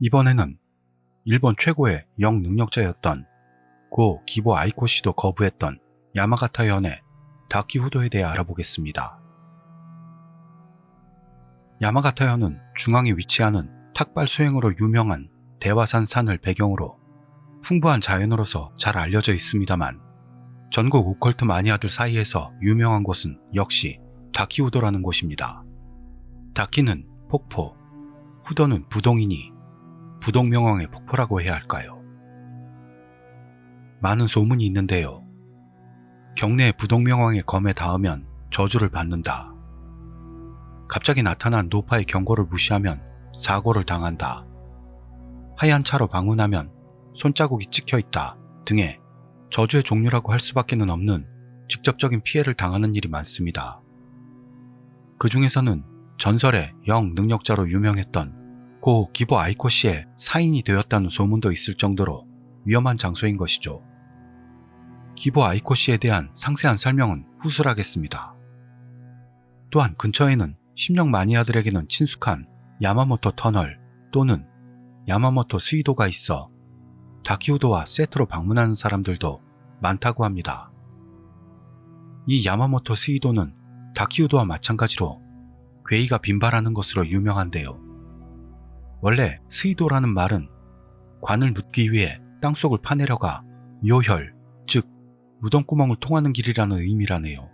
이번에는 일본 최고의 영능력자였던 고 기보 아이코 씨도 거부했던 야마가타 현의 다키후도에 대해 알아보겠습니다. 야마가타 현은 중앙에 위치하는 탁발 수행으로 유명한 대화산 산을 배경으로 풍부한 자연으로서 잘 알려져 있습니다만 전국 오컬트 마니아들 사이에서 유명한 곳은 역시 다키후도라는 곳입니다. 다키는 폭포, 후도는 부동이니 부동명왕의 폭포라고 해야 할까요? 많은 소문이 있는데요. 경내에 부동명왕의 검에 닿으면 저주를 받는다. 갑자기 나타난 노파의 경고를 무시하면 사고를 당한다. 하얀 차로 방문하면 손자국이 찍혀있다 등의 저주의 종류라고 할 수밖에 없는 직접적인 피해를 당하는 일이 많습니다. 그 중에서는 전설의 영능력자로 유명했던 고 기보 아이코 씨의 사인이 되었다는 소문도 있을 정도로 위험한 장소인 것이죠. 기보 아이코 씨에 대한 상세한 설명은 후술하겠습니다. 또한 근처에는 심령 마니아들에게는 친숙한 야마모토 터널 또는 야마모토 스이도가 있어 다키후도와 세트로 방문하는 사람들도 많다고 합니다. 이 야마모토 스이도는 다키후도와 마찬가지로 괴이가 빈발하는 것으로 유명한데요. 원래 스이도라는 말은 관을 묻기 위해 땅속을 파내려가 묘혈, 즉 무덤구멍을 통하는 길이라는 의미라네요.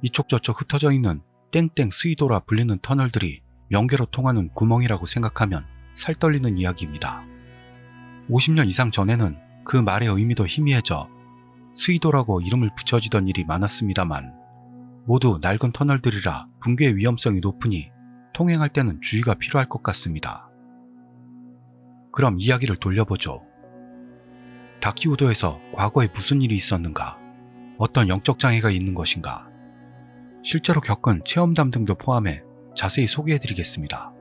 이쪽 저쪽 흩어져 있는 땡땡 스이도라 불리는 터널들이 명계로 통하는 구멍이라고 생각하면 살떨리는 이야기입니다. 50년 이상 전에는 그 말의 의미도 희미해져 스이도라고 이름을 붙여지던 일이 많았습니다만 모두 낡은 터널들이라 붕괴의 위험성이 높으니 통행할 때는 주의가 필요할 것 같습니다. 그럼 이야기를 돌려보죠. 다키후도에서 과거에 무슨 일이 있었는가? 어떤 영적 장애가 있는 것인가? 실제로 겪은 체험담 등도 포함해 자세히 소개해드리겠습니다.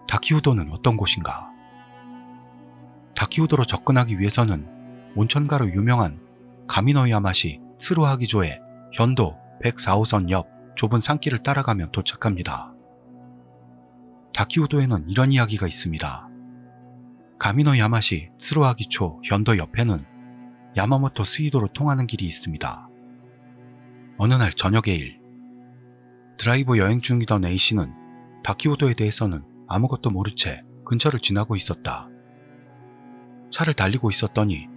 다키후도는 어떤 곳인가? 다키후도로 접근하기 위해서는 온천가로 유명한 가미노야마시 스루하기조의 현도 104호선 옆 좁은 산길을 따라가면 도착합니다. 다키후도에는 이런 이야기가 있습니다. 가미노야마시 스루하기초 현도 옆에는 야마모토 스이도로 통하는 길이 있습니다. 어느 날 저녁의 일, 드라이브 여행 중이던 A씨는 다키후도에 대해서는 아무것도 모른 채 근처를 지나고 있었다. 차를 달리고 있었더니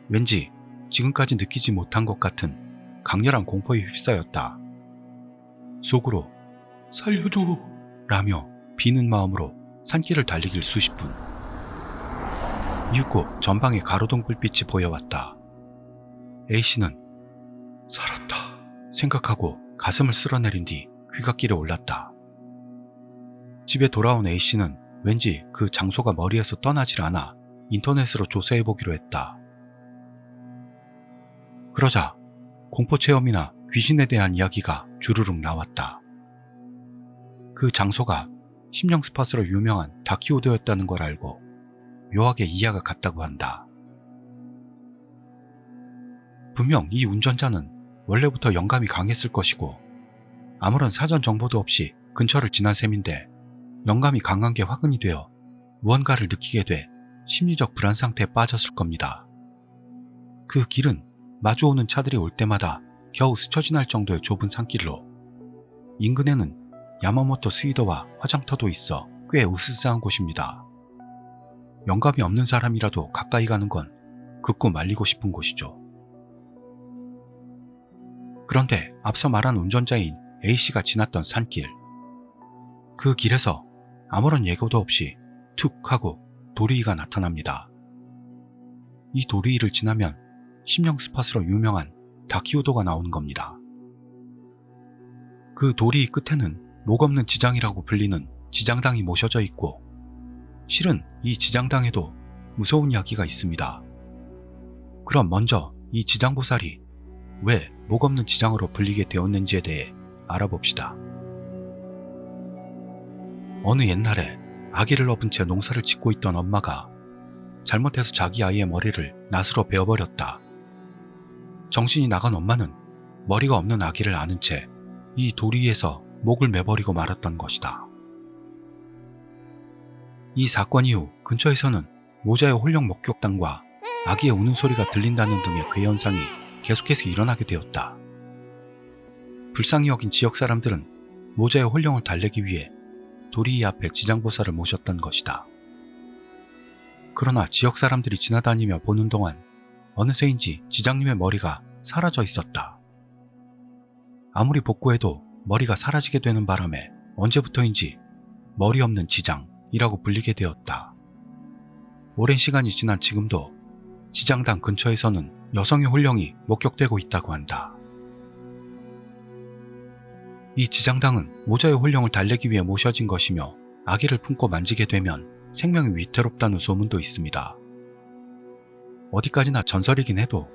왠지 지금까지 느끼지 못한 것 같은 강렬한 공포에 휩싸였다. 속으로 살려줘 라며 비는 마음으로 산길을 달리길 수십 분. 이윽고 전방에 가로등 불빛이 보여왔다. A씨는 살았다 생각하고 가슴을 쓸어내린 뒤 귀갓길에 올랐다. 집에 돌아온 A씨는 왠지 그 장소가 머리에서 떠나질 않아 인터넷으로 조사해보기로 했다. 그러자 공포체험이나 귀신에 대한 이야기가 주르륵 나왔다. 그 장소가 심령 스팟으로 유명한 다키후도였다는 걸 알고 묘하게 이해가 갔다고 한다. 분명 이 운전자는 원래부터 영감이 강했을 것이고 아무런 사전 정보도 없이 근처를 지난 셈인데 영감이 강한 게 화근이 되어 무언가를 느끼게 돼 심리적 불안 상태에 빠졌을 겁니다. 그 길은 마주오는 차들이 올 때마다 겨우 스쳐 지날 정도의 좁은 산길로 인근에는 야마모토 스이도와 화장터도 있어 꽤 으스스한 곳입니다. 영감이 없는 사람이라도 가까이 가는 건 극구 말리고 싶은 곳이죠. 그런데 앞서 말한 운전자인 A씨가 지났던 산길, 그 길에서 아무런 예고도 없이 툭 하고 도리이가 나타납니다. 이 도리이를 지나면 심령 스팟으로 유명한 다키후도가 나오는 겁니다. 그 도리이 끝에는 목 없는 지장이라고 불리는 지장당이 모셔져 있고 실은 이 지장당에도 무서운 이야기가 있습니다. 그럼 먼저 이 지장보살이 왜 목 없는 지장으로 불리게 되었는지에 대해 알아봅시다. 어느 옛날에 아기를 업은 채 농사를 짓고 있던 엄마가 잘못해서 자기 아이의 머리를 낫으로 베어버렸다. 정신이 나간 엄마는 머리가 없는 아기를 안은 채 이 도리에서 목을 매버리고 말았던 것이다. 이 사건 이후 근처에서는 모자의 홀령 목격담과 아기의 우는 소리가 들린다는 등의 괴현상이 계속해서 일어나게 되었다. 불쌍히 여긴 지역 사람들은 모자의 홀령을 달래기 위해 도리이 앞에 지장보살을 모셨던 것이다. 그러나 지역 사람들이 지나다니며 보는 동안 어느새인지 지장님의 머리가 사라져 있었다. 아무리 복구해도 머리가 사라지게 되는 바람에 언제부터인지 머리 없는 지장이라고 불리게 되었다. 오랜 시간이 지난 지금도 지장당 근처에서는 여성의 홀령이 목격되고 있다고 한다. 이 지장당은 모자의 홀령을 달래기 위해 모셔진 것이며 아기를 품고 만지게 되면 생명이 위태롭다는 소문도 있습니다. 어디까지나 전설이긴 해도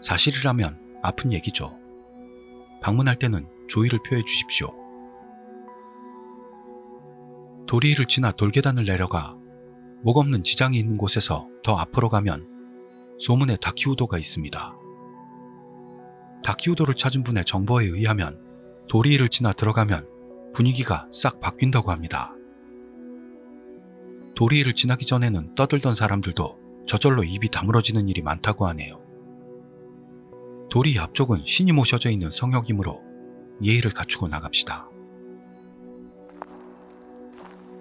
사실이라면 아픈 얘기죠. 방문할 때는 조의를 표해 주십시오. 도리이를 지나 돌계단을 내려가 목 없는 지장이 있는 곳에서 더 앞으로 가면 소문의 다키우도가 있습니다. 다키우도를 찾은 분의 정보에 의하면 도리이를 지나 들어가면 분위기가 싹 바뀐다고 합니다. 도리이를 지나기 전에는 떠들던 사람들도 저절로 입이 다물어지는 일이 많다고 하네요. 도리이 앞쪽은 신이 모셔져 있는 성역이므로 예의를 갖추고 나갑시다.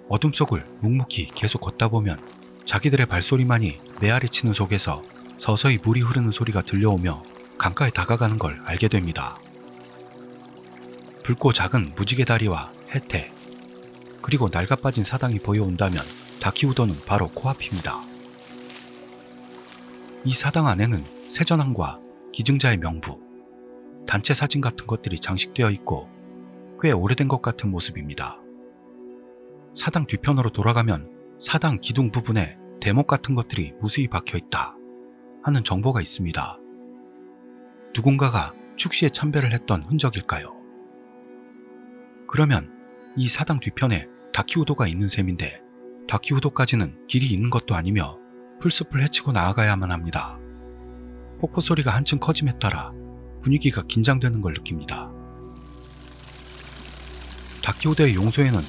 어둠 속을 묵묵히 계속 걷다 보면 자기들의 발소리만이 메아리 치는 속에서 서서히 물이 흐르는 소리가 들려오며 강가에 다가가는 걸 알게 됩니다. 붉고 작은 무지개 다리와 해태, 그리고 낡아빠진 사당이 보여온다면 다키우도는 바로 코앞입니다. 이 사당 안에는 세전왕과 기증자의 명부, 단체 사진 같은 것들이 장식되어 있고 꽤 오래된 것 같은 모습입니다. 사당 뒤편으로 돌아가면 사당 기둥 부분에 대목 같은 것들이 무수히 박혀있다 하는 정보가 있습니다. 누군가가 축시에 참배를 했던 흔적일까요? 그러면 이 사당 뒤편에 다키우도가 있는 셈인데 다키우도까지는 길이 있는 것도 아니며 풀숲을 헤치고 나아가야만 합니다. 폭포 소리가 한층 커짐에 따라 분위기가 긴장되는 걸 느낍니다. 다키우도의 용소에는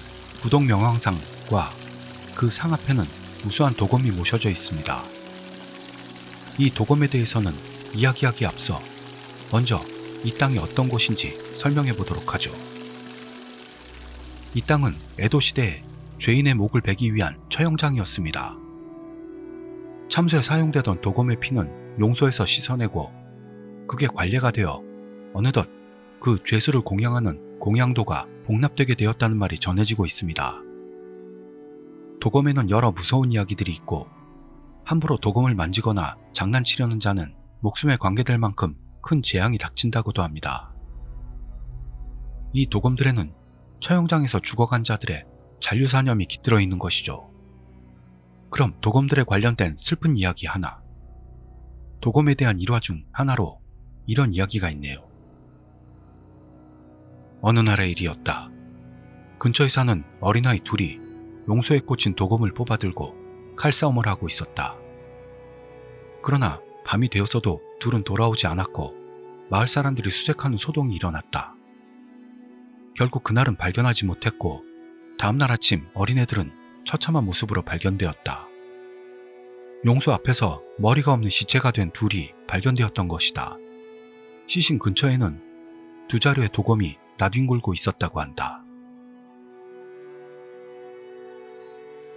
부동명왕상과 그 상 앞에는 우수한 도검이 모셔져 있습니다. 이 도검에 대해서는 이야기하기에 앞서 먼저 이 땅이 어떤 곳인지 설명해 보도록 하죠. 이 땅은 에도 시대에 죄인의 목을 베기 위한 처형장이었습니다. 참수에 사용되던 도검의 피는 용소에서 씻어내고 그게 관례가 되어 어느덧 그 죄수를 공양하는 공양도가 복납되게 되었다는 말이 전해지고 있습니다. 도검에는 여러 무서운 이야기들이 있고 함부로 도검을 만지거나 장난치려는 자는 목숨에 관계될 만큼 큰 재앙이 닥친다고도 합니다. 이 도검들에는 처형장에서 죽어간 자들의 잔류사념이 깃들어 있는 것이죠. 그럼 도검들에 관련된 슬픈 이야기 하나, 도검에 대한 일화 중 하나로 이런 이야기가 있네요. 어느 날의 일이었다. 근처에 사는 어린아이 둘이 용소에 꽂힌 도검을 뽑아들고 칼싸움을 하고 있었다. 그러나 밤이 되었어도 둘은 돌아오지 않았고 마을 사람들이 수색하는 소동이 일어났다. 결국 그날은 발견하지 못했고 다음날 아침 어린애들은 처참한 모습으로 발견되었다. 용소 앞에서 머리가 없는 시체가 된 둘이 발견되었던 것이다. 시신 근처에는 두 자루의 도검이 나뒹굴고 있었다고 한다.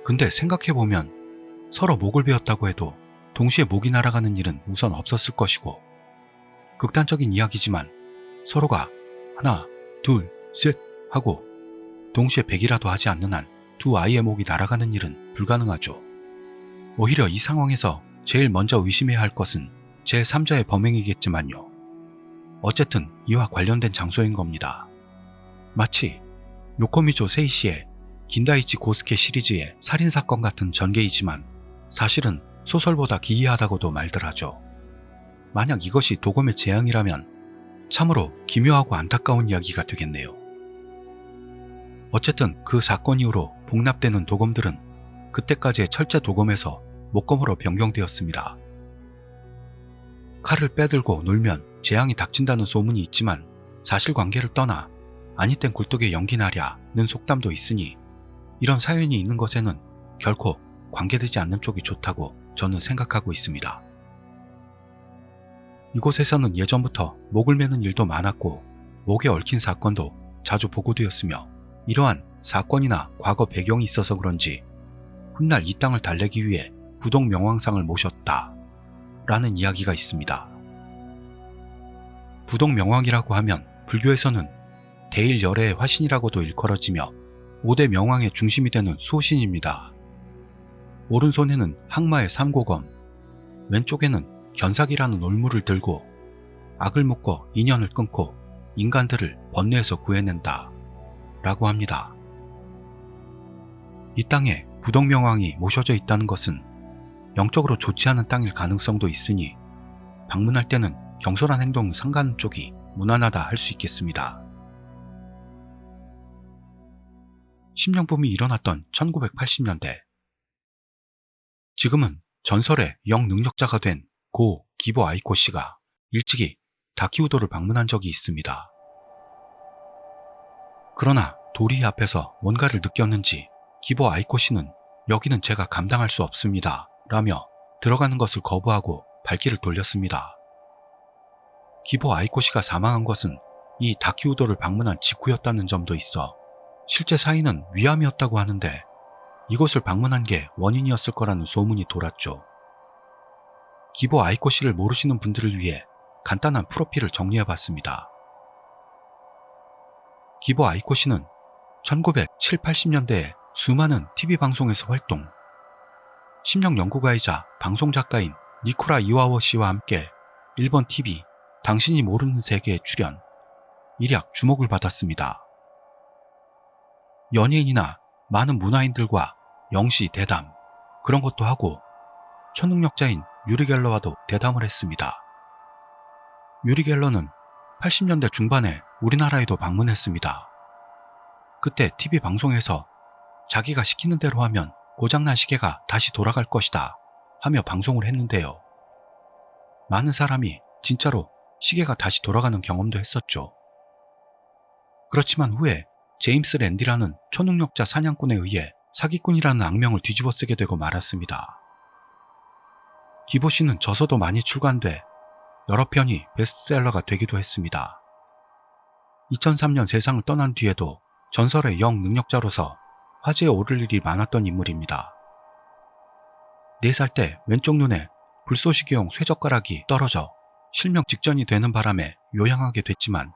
근데 생각해보면 서로 목을 베었다고 해도 동시에 목이 날아가는 일은 우선 없었을 것이고 극단적인 이야기지만 서로가 하나, 둘, 셋 하고 동시에 베기라도 하지 않는 한 두 아이의 목이 날아가는 일은 불가능하죠. 오히려 이 상황에서 제일 먼저 의심해야 할 것은 제3자의 범행이겠지만요. 어쨌든 이와 관련된 장소인 겁니다. 마치 요코미조 세이시의 긴다이치 고스케 시리즈의 살인사건 같은 전개이지만 사실은 소설보다 기이하다고도 말들 하죠. 만약 이것이 도검의 재앙이라면 참으로 기묘하고 안타까운 이야기가 되겠네요. 어쨌든 그 사건 이후로 복납되는 도검들은 그때까지의 철제 도검에서 목검으로 변경되었습니다. 칼을 빼들고 놀면 재앙이 닥친다는 소문이 있지만 사실관계를 떠나 아니 땐 굴뚝에 연기 나랴는 속담도 있으니 이런 사연이 있는 것에는 결코 관계되지 않는 쪽이 좋다고 저는 생각하고 있습니다. 이곳에서는 예전부터 목을 매는 일도 많았고 목에 얽힌 사건도 자주 보고되었으며 이러한 사건이나 과거 배경이 있어서 그런지 훗날 이 땅을 달래기 위해 부동 명왕상을 모셨다 라는 이야기가 있습니다. 부동 명왕이라고 하면 불교에서는 대일열애의 화신이라고도 일컬어지며 5대 명왕의 중심이 되는 수호신입니다. 오른손에는 항마의 삼고검, 왼쪽에는 견삭이라는 올무를 들고 악을 묶어 인연을 끊고 인간들을 번뇌에서 구해낸다 라고 합니다. 이 땅에 부동명왕이 모셔져 있다는 것은 영적으로 좋지 않은 땅일 가능성도 있으니 방문할 때는 경솔한 행동을 삼가는 쪽이 무난하다 할 수 있겠습니다. 심령붐이 일어났던 1980년대, 지금은 전설의 영능력자가 된 고 기보 아이코 씨가 일찍이 다키우도를 방문한 적이 있습니다. 그러나 도리 앞에서 뭔가를 느꼈는지 기보 아이코 씨는 여기는 제가 감당할 수 없습니다 라며 들어가는 것을 거부하고 발길을 돌렸습니다. 기보 아이코 씨가 사망한 것은 이 다키우도를 방문한 직후였다는 점도 있어 실제 사인은 위암이었다고 하는데 이곳을 방문한 게 원인이었을 거라는 소문이 돌았죠. 기보 아이코 씨를 모르시는 분들을 위해 간단한 프로필을 정리해봤습니다. 기보 아이코 씨는 1970, 80년대에 수많은 TV방송에서 활동, 심령 연구가이자 방송작가인 니코라 이와워 씨와 함께 일본 TV 당신이 모르는 세계에 출연, 일약 주목을 받았습니다. 연예인이나 많은 문화인들과 영시 대담, 그런 것도 하고 초능력자인 유리 갤러와도 대담을 했습니다. 유리 갤러는 80년대 중반에 우리나라에도 방문했습니다. 그때 TV 방송에서 자기가 시키는 대로 하면 고장난 시계가 다시 돌아갈 것이다 하며 방송을 했는데요. 많은 사람이 진짜로 시계가 다시 돌아가는 경험도 했었죠. 그렇지만 후에 제임스 랜디라는 초능력자 사냥꾼에 의해 사기꾼이라는 악명을 뒤집어 쓰게 되고 말았습니다. 기보 씨는 저서도 많이 출간돼 여러 편이 베스트셀러가 되기도 했습니다. 2003년 세상을 떠난 뒤에도 전설의 영 능력자로서 화제에 오를 일이 많았던 인물입니다. 4살 때 왼쪽 눈에 불쏘시개용 쇠젓가락이 떨어져 실명 직전이 되는 바람에 요양하게 됐지만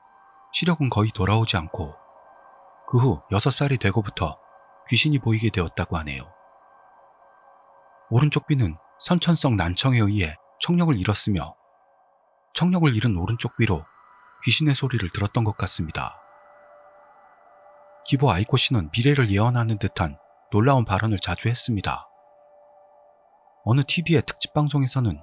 시력은 거의 돌아오지 않고 그 후 6살이 되고부터 귀신이 보이게 되었다고 하네요. 오른쪽 귀는 선천성 난청에 의해 청력을 잃었으며 청력을 잃은 오른쪽 귀로 귀신의 소리를 들었던 것 같습니다. 기보 아이코 씨는 미래를 예언하는 듯한 놀라운 발언을 자주 했습니다. 어느 TV의 특집 방송에서는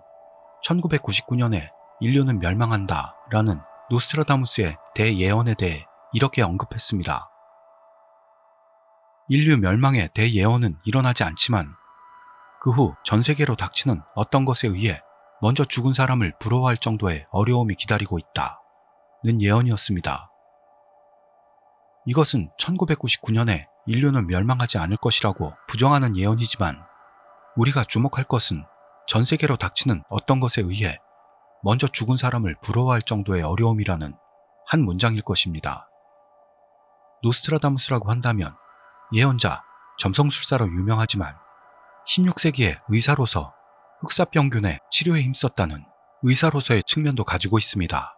1999년에 인류는 멸망한다 라는 노스트라다무스의 대예언에 대해 이렇게 언급했습니다. 인류 멸망의 대예언은 일어나지 않지만 그 후 전 세계로 닥치는 어떤 것에 의해 먼저 죽은 사람을 부러워할 정도의 어려움이 기다리고 있다는 예언이었습니다. 이것은 1999년에 인류는 멸망하지 않을 것이라고 부정하는 예언이지만 우리가 주목할 것은 전 세계로 닥치는 어떤 것에 의해 먼저 죽은 사람을 부러워할 정도의 어려움이라는 한 문장일 것입니다. 노스트라다무스라고 한다면 예언자, 점성술사로 유명하지만 16세기의 의사로서 흑사병균의 치료에 힘썼다는 의사로서의 측면도 가지고 있습니다.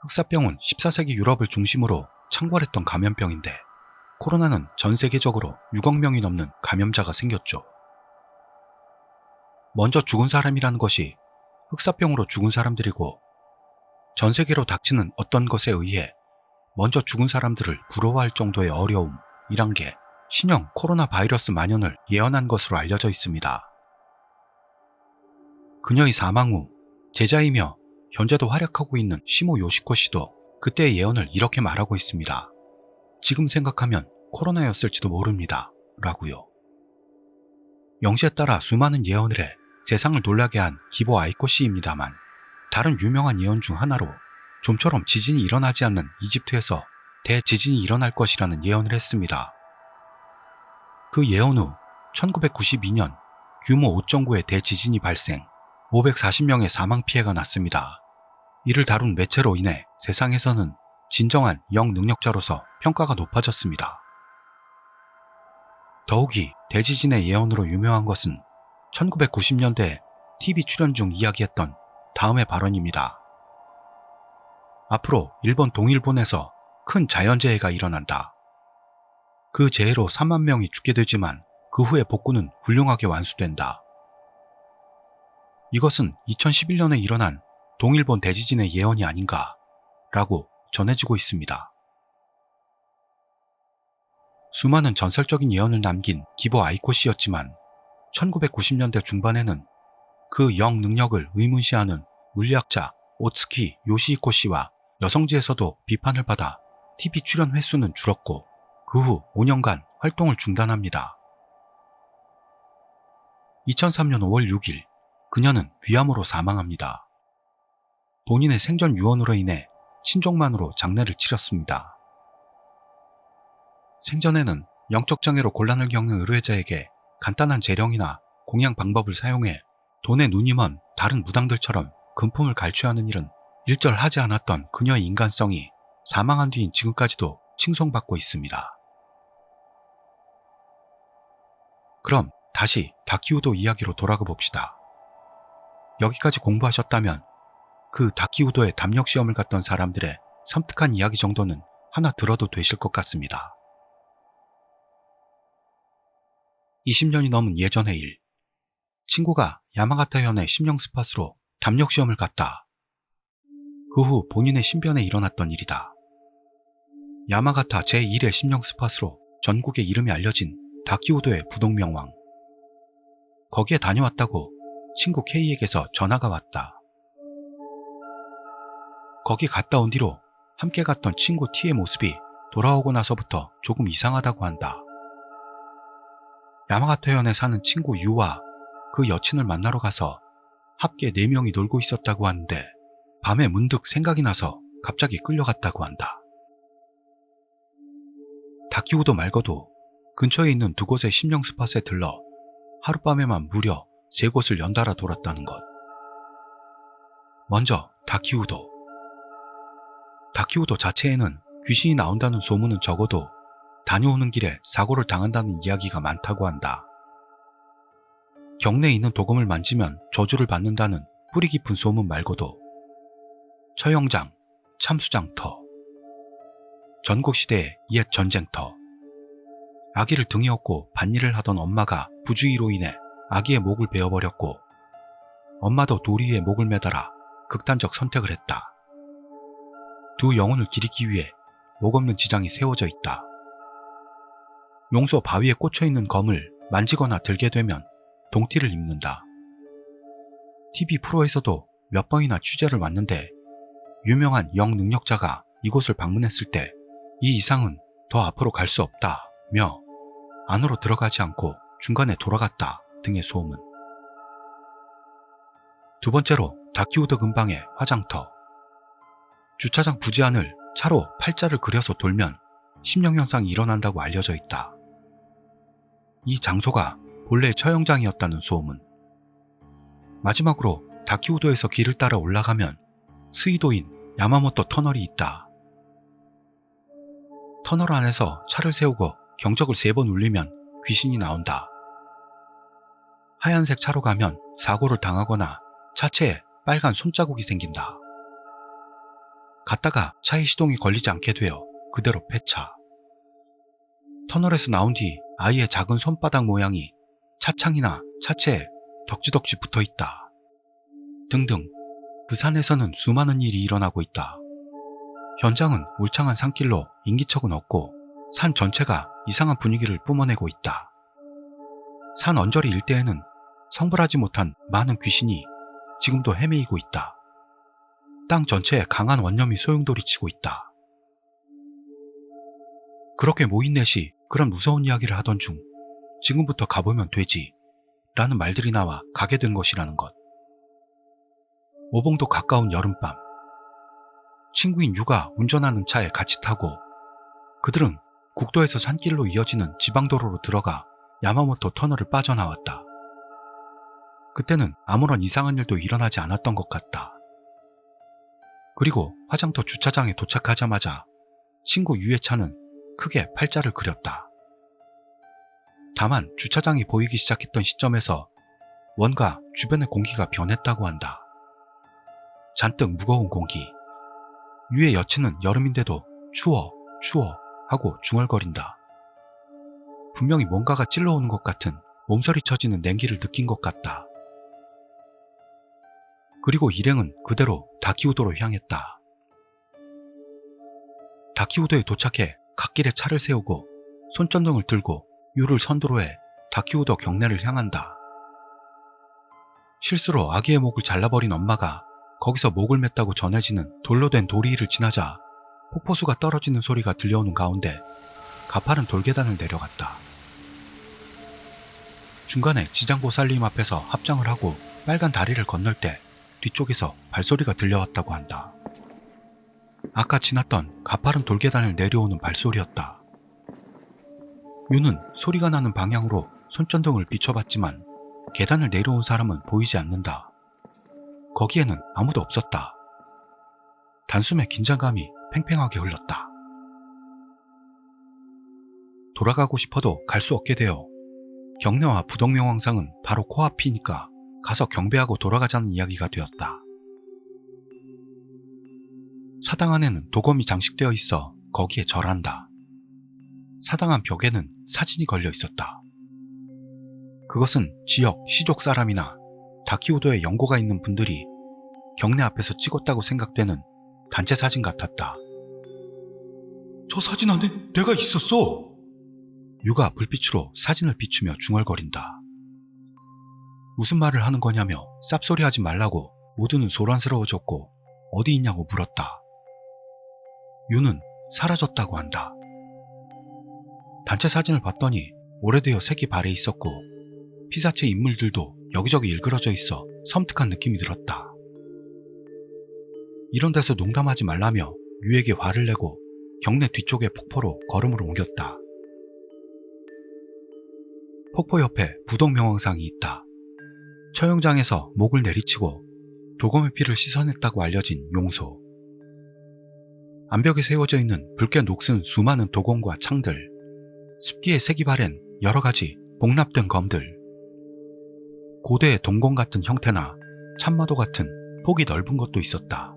흑사병은 14세기 유럽을 중심으로 창궐했던 감염병인데 코로나는 전 세계적으로 6억 명이 넘는 감염자가 생겼죠. 먼저 죽은 사람이라는 것이 흑사병으로 죽은 사람들이고 전 세계로 닥치는 어떤 것에 의해 먼저 죽은 사람들을 부러워할 정도의 어려움이란 게 신형 코로나 바이러스 만연을 예언한 것으로 알려져 있습니다. 그녀의 사망 후 제자이며 현재도 활약하고 있는 시모 요시코 씨도 그때의 예언을 이렇게 말하고 있습니다. 지금 생각하면 코로나였을지도 모릅니다. 라고요. 영시에 따라 수많은 예언을 해 세상을 놀라게 한 기보 아이코 씨입니다만 다른 유명한 예언 중 하나로 좀처럼 지진이 일어나지 않는 이집트에서 대지진이 일어날 것이라는 예언을 했습니다. 그 예언 후 1992년 규모 5.9의 대지진이 발생, 540명의 사망 피해가 났습니다. 이를 다룬 매체로 인해 세상에서는 진정한 영능력자로서 평가가 높아졌습니다. 더욱이 대지진의 예언으로 유명한 것은 1990년대 TV 출연 중 이야기했던 다음의 발언입니다. 앞으로 일본 동일본에서 큰 자연재해가 일어난다. 그 재해로 3만 명이 죽게 되지만 그 후에 복구는 훌륭하게 완수된다. 이것은 2011년에 일어난 동일본 대지진의 예언이 아닌가 라고 전해지고 있습니다. 수많은 전설적인 예언을 남긴 기보 아이코 씨였지만 1990년대 중반에는 그 영능력을 의문시하는 물리학자 오츠키 요시히코 씨와 여성지에서도 비판을 받아 TV 출연 횟수는 줄었고 그 후 5년간 활동을 중단합니다. 2003년 5월 6일 그녀는 위암으로 사망합니다. 본인의 생전 유언으로 인해 친족만으로 장례를 치렀습니다. 생전에는 영적 장애로 곤란을 겪는 의뢰자에게 간단한 재령이나 공양 방법을 사용해 돈에 눈이 먼 다른 무당들처럼 금품을 갈취하는 일은 일절 하지 않았던 그녀의 인간성이 사망한 뒤인 지금까지도 칭송받고 있습니다. 그럼 다시 다키우도 이야기로 돌아가 봅시다. 여기까지 공부하셨다면 그 다키우도의 담력 시험을 갔던 사람들의 섬뜩한 이야기 정도는 하나 들어도 되실 것 같습니다. 20년이 넘은 예전의 일. 친구가 야마가타 현의 심령 스팟으로 담력 시험을 갔다. 그 후 본인의 신변에 일어났던 일이다. 야마가타 제1의 심령 스팟으로 전국에 이름이 알려진 다키우도의 부동명왕. 거기에 다녀왔다고 친구 K에게서 전화가 왔다. 거기 갔다 온 뒤로 함께 갔던 친구 T의 모습이 돌아오고 나서부터 조금 이상하다고 한다. 야마가타현에 사는 친구 U와 그 여친을 만나러 가서 합계 4명이 놀고 있었다고 하는데 밤에 문득 생각이 나서 갑자기 끌려갔다고 한다. 다키우도 말고도 근처에 있는 2곳의 심령 스팟에 들러 하룻밤에만 무려 3곳을 연달아 돌았다는 것. 먼저 다키우도. 다키우도 자체에는 귀신이 나온다는 소문은 적어도 다녀오는 길에 사고를 당한다는 이야기가 많다고 한다. 경내에 있는 도금을 만지면 저주를 받는다는 뿌리 깊은 소문 말고도 처형장, 참수장터, 전국시대의 옛 전쟁터, 아기를 등에 업고 밭일을 하던 엄마가 부주의로 인해 아기의 목을 베어버렸고 엄마도 도리 위에 목을 매달아 극단적 선택을 했다. 두 영혼을 기리기 위해 목 없는 지장이 세워져 있다. 용소 바위에 꽂혀있는 검을 만지거나 들게 되면 동티를 입는다. TV 프로에서도 몇 번이나 취재를 왔는데 유명한 영능력자가 이곳을 방문했을 때 이 이상은 더 앞으로 갈 수 없다며 안으로 들어가지 않고 중간에 돌아갔다 등의 소문. 두 번째로 다키우도 근방의 화장터. 주차장 부지 안을 차로 팔자를 그려서 돌면 심령현상이 일어난다고 알려져 있다. 이 장소가 본래 처형장이었다는 소문. 마지막으로 다키우도에서 길을 따라 올라가면 스이도인 야마모토 터널이 있다. 터널 안에서 차를 세우고 경적을 3번 울리면 귀신이 나온다. 하얀색 차로 가면 사고를 당하거나 차체에 빨간 손자국이 생긴다. 갔다가 차의 시동이 걸리지 않게 되어 그대로 폐차. 터널에서 나온 뒤 아이의 작은 손바닥 모양이 차창이나 차체에 덕지덕지 붙어있다. 등등. 그 산에서는 수많은 일이 일어나고 있다. 현장은 울창한 산길로 인기척은 없고 산 전체가 이상한 분위기를 뿜어내고 있다. 산 언저리 일대에는 성불하지 못한 많은 귀신이 지금도 헤매이고 있다. 땅 전체에 강한 원념이 소용돌이치고 있다. 그렇게 모인 넷이 그런 무서운 이야기를 하던 중 지금부터 가보면 되지 라는 말들이 나와 가게 된 것이라는 것. 오봉도 가까운 여름밤, 친구인 유가 운전하는 차에 같이 타고 그들은 국도에서 산길로 이어지는 지방도로로 들어가 야마모토 터널을 빠져나왔다. 그때는 아무런 이상한 일도 일어나지 않았던 것 같다. 그리고 화장터 주차장에 도착하자마자 친구 유의 차는 크게 팔자를 그렸다. 다만 주차장이 보이기 시작했던 시점에서 뭔가 주변의 공기가 변했다고 한다. 잔뜩 무거운 공기. 유의 여친은 여름인데도 추워 하고 중얼거린다. 분명히 뭔가가 찔러오는 것 같은 몸서리 쳐지는 냉기를 느낀 것 같다. 그리고 일행은 그대로 다키우도로 향했다. 다키우도에 도착해 갓길에 차를 세우고 손전등을 들고 유를 선두로 해 다키우도 경내를 향한다. 실수로 아기의 목을 잘라버린 엄마가 거기서 목을 맸다고 전해지는 돌로 된 도리를 지나자 폭포수가 떨어지는 소리가 들려오는 가운데 가파른 돌계단을 내려갔다. 중간에 지장보살님 앞에서 합장을 하고 빨간 다리를 건널 때 뒤쪽에서 발소리가 들려왔다고 한다. 아까 지났던 가파른 돌계단을 내려오는 발소리였다. 유는 소리가 나는 방향으로 손전등을 비춰봤지만 계단을 내려온 사람은 보이지 않는다. 거기에는 아무도 없었다. 단숨에 긴장감이 팽팽하게 흘렀다. 돌아가고 싶어도 갈 수 없게 되어 경내와 부덕명왕상은 바로 코앞이니까 가서 경배하고 돌아가자는 이야기가 되었다. 사당 안에는 도검이 장식되어 있어 거기에 절한다. 사당 안 벽에는 사진이 걸려 있었다. 그것은 지역 시족 사람이나 다키우도에 연고가 있는 분들이 경내 앞에서 찍었다고 생각되는 단체 사진 같았다. 저 사진 안에 내가 있었어! 유가 불빛으로 사진을 비추며 중얼거린다. 무슨 말을 하는 거냐며 쌉소리 하지 말라고 모두는 소란스러워졌고 어디 있냐고 물었다. 유는 사라졌다고 한다. 단체 사진을 봤더니 오래되어 색이 발해 있었고 피사체 인물들도 여기저기 일그러져 있어 섬뜩한 느낌이 들었다. 이런 데서 농담하지 말라며 유에게 화를 내고 경내 뒤쪽의 폭포로 걸음을 옮겼다. 폭포 옆에 부덕명왕상이 있다. 처형장에서 목을 내리치고 도검의 피를 씻어냈다고 알려진 용소. 암벽에 세워져 있는 붉게 녹슨 수많은 도검과 창들, 습기에 색이 바랜 여러가지 복납된 검들, 고대의 동공 같은 형태나 참마도 같은 폭이 넓은 것도 있었다.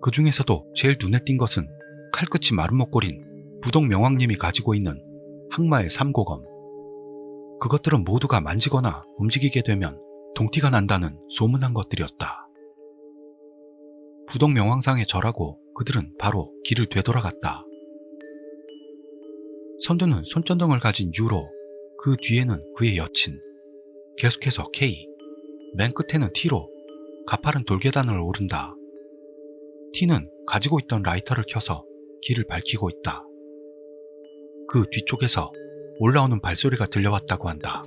그 중에서도 제일 눈에 띈 것은 칼끝이 마름모꼴인 부덕명왕님이 가지고 있는 항마의 삼고검. 그것들은 모두가 만지거나 움직이게 되면 동티가 난다는 소문난 것들이었다. 부덕명왕상에 절하고 그들은 바로 길을 되돌아갔다. 선두는 손전등을 가진 유로, 그 뒤에는 그의 여친, 계속해서 K, 맨 끝에는 T로 가파른 돌계단을 오른다. T는 가지고 있던 라이터를 켜서 길을 밝히고 있다. 그 뒤쪽에서 올라오는 발소리가 들려왔다고 한다.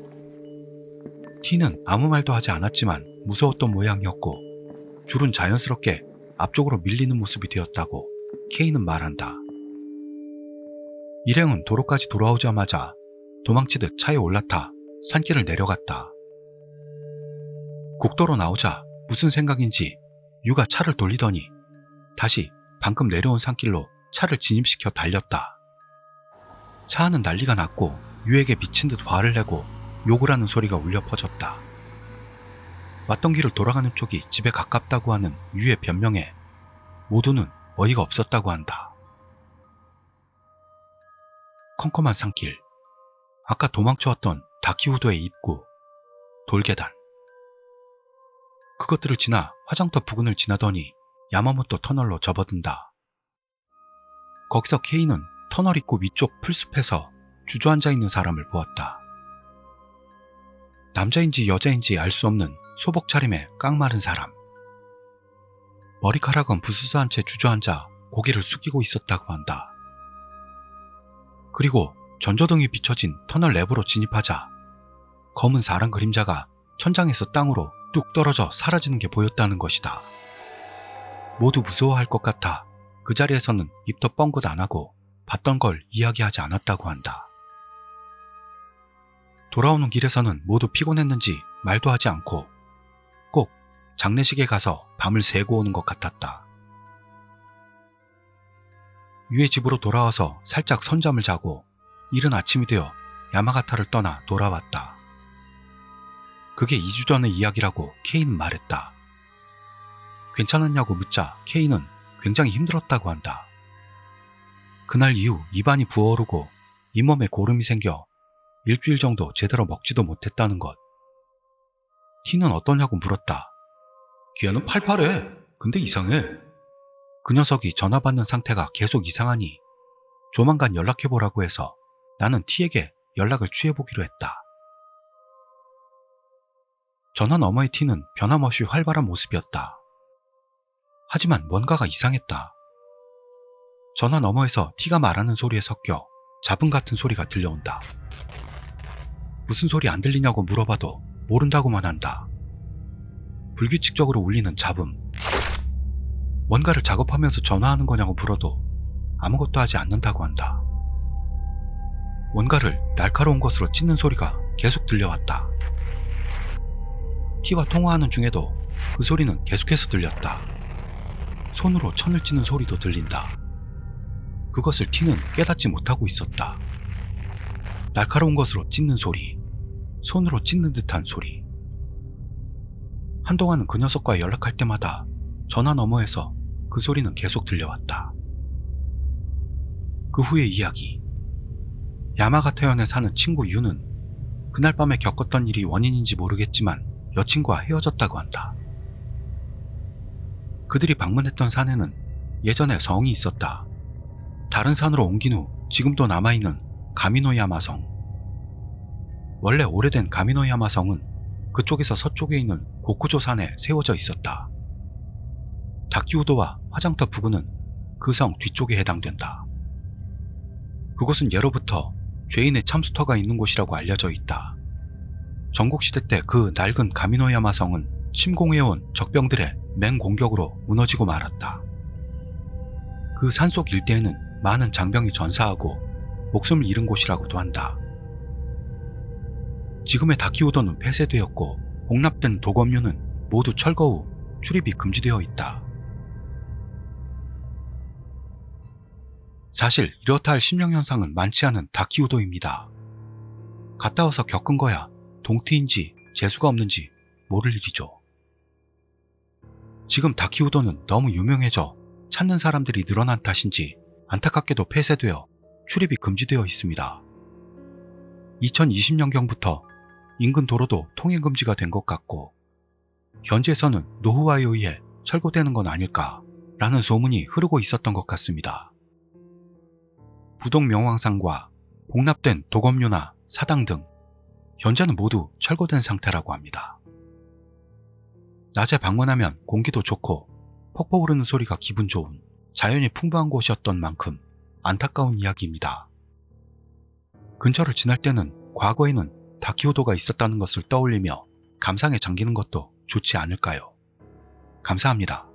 T는 아무 말도 하지 않았지만 무서웠던 모양이었고 줄은 자연스럽게 앞쪽으로 밀리는 모습이 되었다고 K는 말한다. 일행은 도로까지 돌아오자마자 도망치듯 차에 올라타 산길을 내려갔다. 국도로 나오자 무슨 생각인지 유가 차를 돌리더니 다시 방금 내려온 산길로 차를 진입시켜 달렸다. 차 안은 난리가 났고 유에게 미친 듯 화를 내고 욕을 하는 소리가 울려 퍼졌다. 왔던 길을 돌아가는 쪽이 집에 가깝다고 하는 유의 변명에 모두는 어이가 없었다고 한다. 컴컴한 산길, 아까 도망쳐왔던 다키우도의 입구, 돌계단. 그것들을 지나 화장터 부근을 지나더니 야마모토 터널로 접어든다. 거기서 K는 터널 입구 위쪽 풀숲에서 주저앉아 있는 사람을 보았다. 남자인지 여자인지 알 수 없는 소복 차림의 깡마른 사람. 머리카락은 부스스한 채 주저앉아 고개를 숙이고 있었다고 한다. 그리고 전조등이 비춰진 터널 내부로 진입하자 검은 사람 그림자가 천장에서 땅으로 뚝 떨어져 사라지는 게 보였다는 것이다. 모두 무서워할 것 같아 그 자리에서는 입도 뻥긋 안 하고 봤던 걸 이야기하지 않았다고 한다. 돌아오는 길에서는 모두 피곤했는지 말도 하지 않고 꼭 장례식에 가서 밤을 새고 오는 것 같았다. 유의 집으로 돌아와서 살짝 선잠을 자고 이른 아침이 되어 야마가타를 떠나 돌아왔다. 그게 2주 전의 이야기라고 케이는 말했다. 괜찮았냐고 묻자 케이는 굉장히 힘들었다고 한다. 그날 이후 입안이 부어오르고 잇몸에 고름이 생겨 일주일 정도 제대로 먹지도 못했다는 것. 티는 어떠냐고 물었다. 걔는 팔팔해. 근데 이상해. 그 녀석이 전화 받는 상태가 계속 이상하니 조만간 연락해보라고 해서 나는 티에게 연락을 취해보기로 했다. 전화 너머의 티는 변함없이 활발한 모습이었다. 하지만 뭔가가 이상했다. 전화 너머에서 티가 말하는 소리에 섞여 잡음 같은 소리가 들려온다. 무슨 소리 안 들리냐고 물어봐도 모른다고만 한다. 불규칙적으로 울리는 잡음. 뭔가를 작업하면서 전화하는 거냐고 물어도 아무것도 하지 않는다고 한다. 뭔가를 날카로운 것으로 찢는 소리가 계속 들려왔다. 티와 통화하는 중에도 그 소리는 계속해서 들렸다. 손으로 천을 찢는 소리도 들린다. 그것을 티는 깨닫지 못하고 있었다. 날카로운 것으로 찢는 소리, 손으로 찢는 듯한 소리. 한동안은 그 녀석과 연락할 때마다 전화 너머에서 그 소리는 계속 들려왔다. 그 후의 이야기. 야마가타현에 사는 친구 유는 그날 밤에 겪었던 일이 원인인지 모르겠지만 여친과 헤어졌다고 한다. 그들이 방문했던 산에는 예전에 성이 있었다. 다른 산으로 옮긴 후 지금도 남아있는 가미노야마 성. 원래 오래된 가미노야마 성은 그쪽에서 서쪽에 있는 고쿠조 산에 세워져 있었다. 다키우도와 화장터 부근은 그 성 뒤쪽에 해당된다. 그곳은 예로부터 죄인의 참수터가 있는 곳이라고 알려져 있다. 전국시대 때 그 낡은 가미노야마 성은 침공해온 적병들의 맹공격으로 무너지고 말았다. 그 산속 일대에는 많은 장병이 전사하고 목숨을 잃은 곳이라고도 한다. 지금의 다키우도는 폐쇄되었고 복납된 도검류는 모두 철거 후 출입이 금지되어 있다. 사실 이렇다 할 심령현상은 많지 않은 다키우도입니다. 갔다 와서 겪은 거야 동티인지 재수가 없는지 모를 일이죠. 지금 다키우도는 너무 유명해져 찾는 사람들이 늘어난 탓인지 안타깝게도 폐쇄되어 출입이 금지되어 있습니다. 2020년경부터 인근 도로도 통행 금지가 된 것 같고 현지에서는 노후화에 의해 철거되는 건 아닐까라는 소문이 흐르고 있었던 것 같습니다. 부동 명왕상과 복납된 도검류나 사당 등 현재는 모두 철거된 상태라고 합니다. 낮에 방문하면 공기도 좋고 퍽퍽 오르는 소리가 기분 좋은 자연이 풍부한 곳이었던 만큼 안타까운 이야기입니다. 근처를 지날 때는 과거에는 다키우도가 있었다는 것을 떠올리며 감상에 잠기는 것도 좋지 않을까요? 감사합니다.